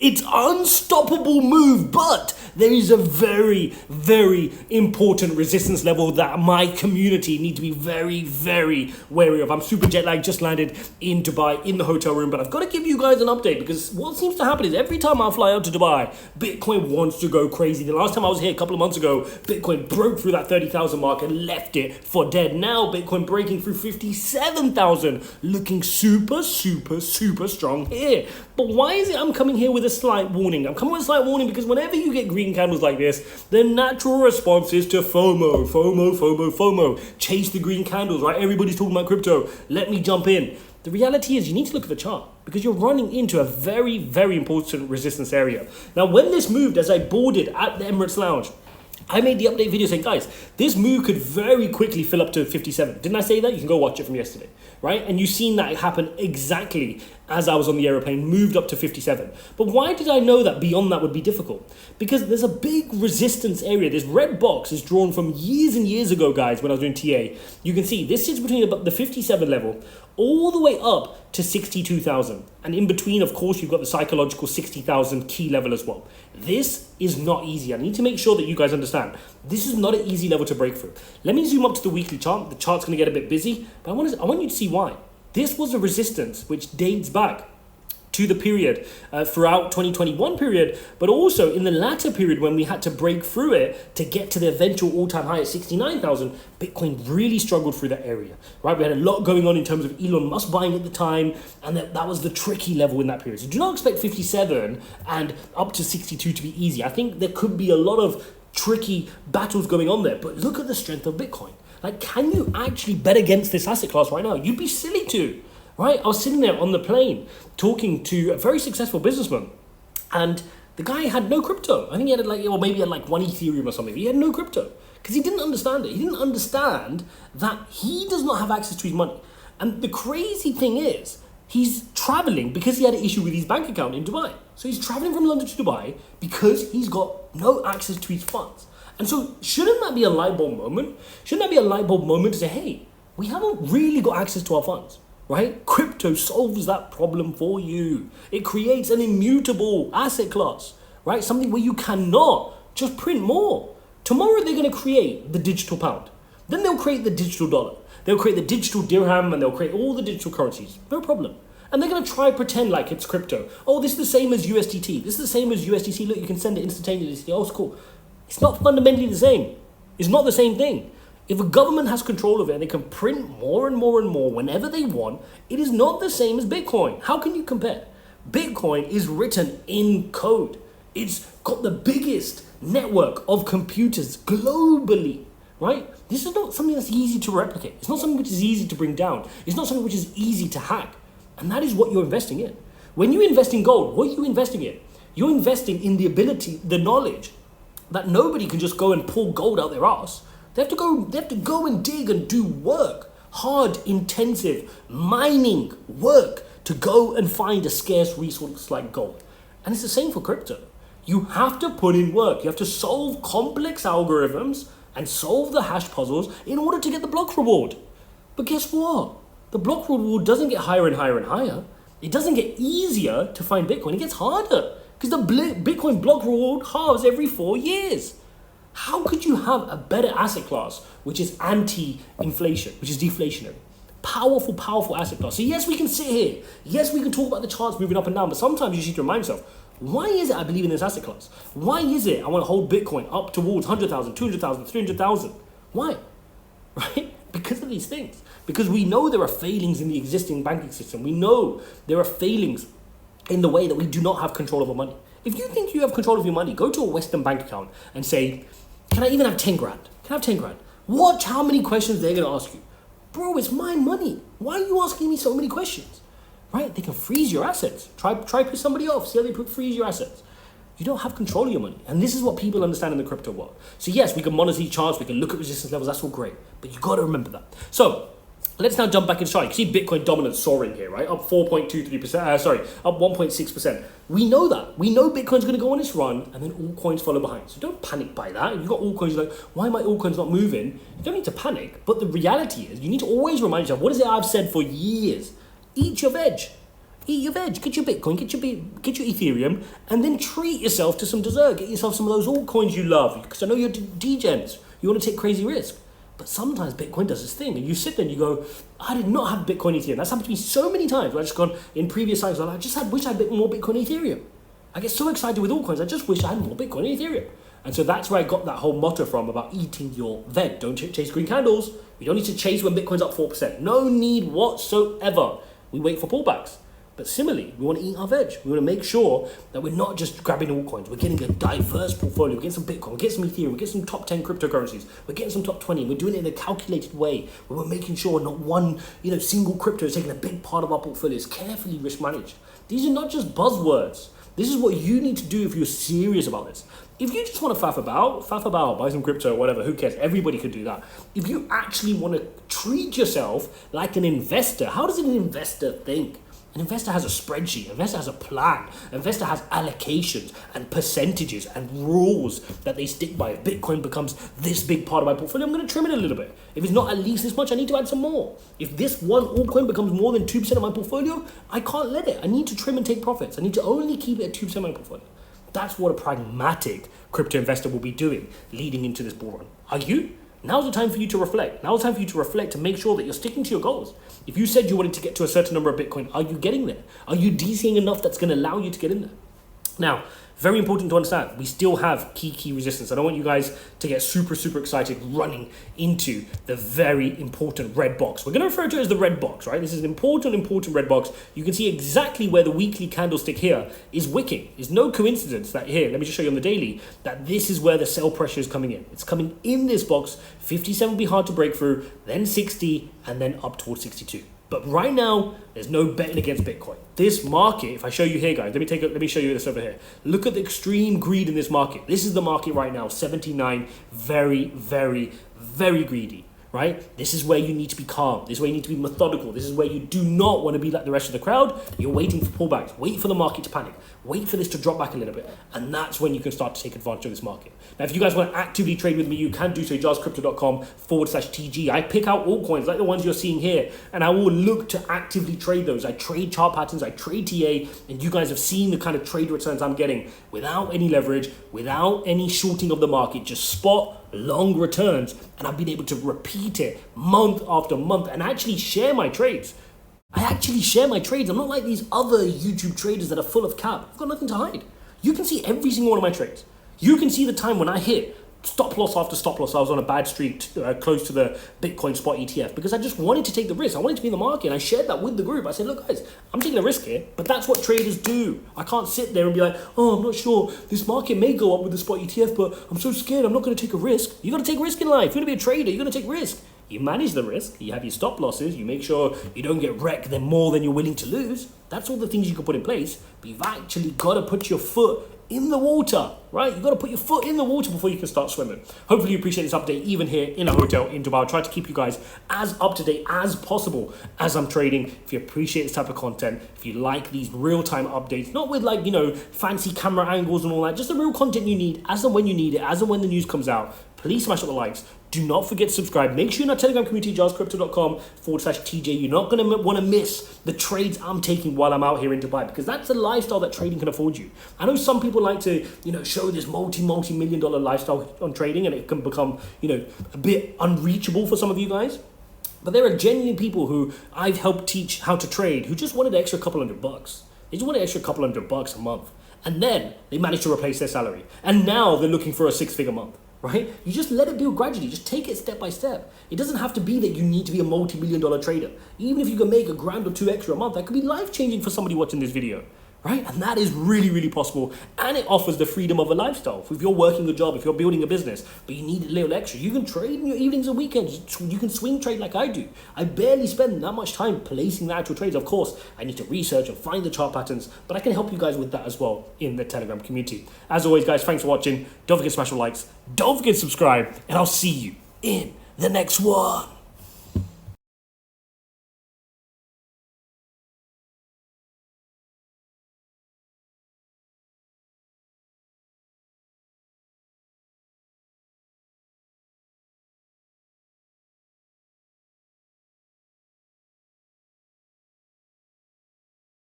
It's unstoppable move, but there is a very, very important resistance level that my community need to be very, very wary of. I'm super jet lagged, just landed in Dubai in the hotel room, but I've got to give you guys an update because what seems to happen is every time I fly out to Dubai, Bitcoin wants to go crazy. The last time I was here a couple of months ago, Bitcoin broke through that 30,000 mark and left it for dead. Now Bitcoin breaking through 57,000, looking super, super, super strong here. But why is it I'm coming here with a slight warning? I'm coming with a slight warning because whenever you get green candles like this, the natural response is to FOMO, FOMO, FOMO, FOMO. Chase the green candles, right? Everybody's talking about crypto. Let me jump in. The reality is you need to look at the chart because you're running into a very, very important resistance area. Now, when this moved, as I boarded at the Emirates Lounge, I made the update video saying, guys, this move could very quickly fill up to 57. Didn't I say that? You can go watch it from yesterday, right? And you've seen that happen exactly as I was on the aeroplane, moved up to 57. But why did I know that beyond that would be difficult? Because there's a big resistance area. This red box is drawn from years and years ago, guys, when I was doing TA. You can see this sits between about the 57 level all the way up to 62,000. And in between, of course, you've got the psychological 60,000 key level as well. This is not easy. I need to make sure that you guys understand. This is not an easy level to break through. Let me zoom up to the weekly chart. The chart's going to get a bit busy, but I want you to see why. This was a resistance which dates back to the period throughout 2021 period, but also in the latter period when we had to break through it to get to the eventual all-time high at 69,000, Bitcoin really struggled through that area, right? We had a lot going on in terms of Elon Musk buying at the time, and that was the tricky level in that period. So do not expect 57 and up to 62 to be easy. I think there could be a lot of tricky battles going on there, but look at the strength of Bitcoin. Like, can you actually bet against this asset class right now? You'd be silly to. Right, I was sitting there on the plane talking to a very successful businessman, and the guy had no crypto. I think he had maybe he had like one Ethereum or something. He had no crypto because he didn't understand it. He didn't understand that he does not have access to his money. And the crazy thing is, he's traveling because he had an issue with his bank account in Dubai. So he's traveling from London to Dubai because he's got no access to his funds. And so shouldn't that be a light bulb moment? Shouldn't that be a light bulb moment to say, hey, we haven't really got access to our funds? Right? Crypto solves that problem for you. It creates an immutable asset class, right? Something where you cannot just print more. Tomorrow they're going to create the digital pound. Then they'll create the digital dollar. They'll create the digital dirham and they'll create all the digital currencies. No problem. And they're going to try pretend like it's crypto. Oh, this is the same as USDT. This is the same as USDC. Look, you can send it instantaneously. Oh, it's cool. It's not fundamentally the same. It's not the same thing. If a government has control of it and they can print more and more and more whenever they want, it is not the same as Bitcoin. How can you compare? Bitcoin is written in code. It's got the biggest network of computers globally, right? This is not something that's easy to replicate. It's not something which is easy to bring down. It's not something which is easy to hack. And that is what you're investing in. When you invest in gold, what are you investing in? You're investing in the ability, the knowledge that nobody can just go and pull gold out their ass. They have to go and dig and do work, hard, intensive, mining work to go and find a scarce resource like gold. And it's the same for crypto. You have to put in work. You have to solve complex algorithms and solve the hash puzzles in order to get the block reward. But guess what? The block reward doesn't get higher and higher and higher. It doesn't get easier to find Bitcoin. It gets harder because the Bitcoin block reward halves every 4 years. How could you have a better asset class which is anti-inflation, which is deflationary? Powerful, powerful asset class. So yes, we can sit here. Yes, we can talk about the charts moving up and down, but sometimes you need to remind yourself, why is it I believe in this asset class? Why is it I want to hold Bitcoin up towards 100,000, 200,000, 300,000? Why? Right? Because of these things. Because we know there are failings in the existing banking system. We know there are failings in the way that we do not have control over money. If you think you have control of your money, go to a Western bank account and say, can I even have 10 grand? Can I have 10 grand? Watch how many questions they're going to ask you. Bro, it's my money. Why are you asking me so many questions? Right? They can freeze your assets. Try piss somebody off. See how they freeze your assets. You don't have control of your money. And this is what people understand in the crypto world. So yes, we can monitor these charts. We can look at resistance levels. That's all great. But you got to remember that. So let's now jump back in chart. You see Bitcoin dominance soaring here, right? Up 4.23%, up 1.6%. We know that. We know Bitcoin's going to go on its run and then all coins follow behind. So don't panic by that. You've got all coins, you're like, why are my all coins not moving? You don't need to panic. But the reality is you need to always remind yourself, what is it I've said for years? Eat your veg. eat your veg, get your Bitcoin, get your Ethereum, and then treat yourself to some dessert. Get yourself some of those altcoins you love, because I know you're degens. You want to take crazy risk. But sometimes Bitcoin does this thing, and you sit there and you go, I did not have Bitcoin Ethereum. That's happened to me so many times where I've just gone in previous cycles, I just wish I had more Bitcoin Ethereum. I get so excited with altcoins, I just wish I had more Bitcoin Ethereum. And so that's where I got that whole motto from about eating your veg. Don't chase green candles. We don't need to chase when Bitcoin's up 4%. No need whatsoever. We wait for pullbacks. But similarly, we want to eat our veg. We want to make sure that we're not just grabbing altcoins. We're getting a diverse portfolio. We're getting some Bitcoin, we're getting some Ethereum, we're getting some top 10 cryptocurrencies, we're getting some top 20. We're doing it in a calculated way where we're making sure not one single crypto is taking a big part of our portfolio. It's carefully risk managed. These are not just buzzwords. This is what you need to do if you're serious about this. If you just want to faff about, buy some crypto, whatever, who cares? Everybody could do that. If you actually want to treat yourself like an investor, how does an investor think? An investor has a spreadsheet, an investor has a plan, an investor has allocations and percentages and rules that they stick by. If Bitcoin becomes this big part of my portfolio, I'm going to trim it a little bit. If it's not at least this much, I need to add some more. If this one altcoin becomes more than 2% of my portfolio, I can't let it. I need to trim and take profits. I need to only keep it at 2% of my portfolio. That's what a pragmatic crypto investor will be doing leading into this bull run. Are you? Now's the time for you to reflect. Now's the time for you to reflect to make sure that you're sticking to your goals. If you said you wanted to get to a certain number of Bitcoin, are you getting there? Are you DCing enough that's going to allow you to get in there? Now, very important to understand, we still have key resistance. I don't want you guys to get super excited running into the very important red box. We're going to refer to it as the red box, right? This is an important red box. You can see exactly where the weekly candlestick here is wicking. It's no coincidence that here, let me just show you on the daily, that this is where the sell pressure is coming in. It's coming in this box. 57 will be hard to break through, then 60, and then up towards 62. But right now, there's no betting against Bitcoin. This market, if I show you here, guys, let me show you this over here. Look at the extreme greed in this market. This is the market right now, 79, very greedy, right? This is where you need to be calm. This is where you need to be methodical. This is where you do not want to be like the rest of the crowd. You're waiting for pullbacks. Wait for the market to panic. Wait for this to drop back a little bit. And that's when you can start to take advantage of this market. Now, if you guys want to actively trade with me, you can do so, jarscrypto.com/TG. I pick out altcoins like the ones you're seeing here, and I will look to actively trade those. I trade chart patterns, I trade TA, and you guys have seen the kind of trade returns I'm getting without any leverage, without any shorting of the market, just spot long returns. And I've been able to repeat it month after month and actually share my trades. I actually share my trades. I'm not like these other YouTube traders that are full of cap. I've got nothing to hide. You can see every single one of my trades. You can see the time when I hit stop loss after stop loss. I was on a bad streak close to the Bitcoin spot ETF because I just wanted to take the risk. I wanted to be in the market, and I shared that with the group. I said, look guys, I'm taking a risk here, but that's what traders do. I can't sit there and be like, oh, I'm not sure. This market may go up with the spot ETF, but I'm so scared. I'm not going to take a risk. You got to take risk in life. You're going to be a trader. You're going to take risk. You manage the risk, you have your stop losses, you make sure you don't get wrecked then more than you're willing to lose. That's all the things you can put in place, but you've actually got to put your foot in the water, right? You've got to put your foot in the water before you can start swimming. Hopefully you appreciate this update even here in a hotel in Dubai. I'll try to keep you guys as up to date as possible as I'm trading. If you appreciate this type of content, if you like these real-time updates, not with like, fancy camera angles and all that, just the real content you need as and when you need it, as and when the news comes out, please smash up the likes. Do not forget to subscribe. Make sure you're in our Telegram community, jarscrypto.com/TJ. You're not going to want to miss the trades I'm taking while I'm out here in Dubai, because that's the lifestyle that trading can afford you. I know some people like to, show this multi-million dollar lifestyle on trading, and it can become, a bit unreachable for some of you guys. But there are genuine people who I've helped teach how to trade who just wanted an extra couple $100. They just wanted an extra couple $100 a month. And then they managed to replace their salary. And now they're looking for a 6-figure month. Right? You just let it build gradually. Just take it step by step. It doesn't have to be that you need to be a multi-million dollar trader. Even if you can make $1 or $2 extra a month, that could be life-changing for somebody watching this video. Right? And that is really possible. And it offers the freedom of a lifestyle. If you're working a job, if you're building a business, but you need a little extra, you can trade in your evenings and weekends. You can swing trade like I do. I barely spend that much time placing the actual trades. Of course, I need to research and find the chart patterns, but I can help you guys with that as well in the Telegram community. As always, guys, thanks for watching. Don't forget to smash the likes. Don't forget to subscribe, and I'll see you in the next one.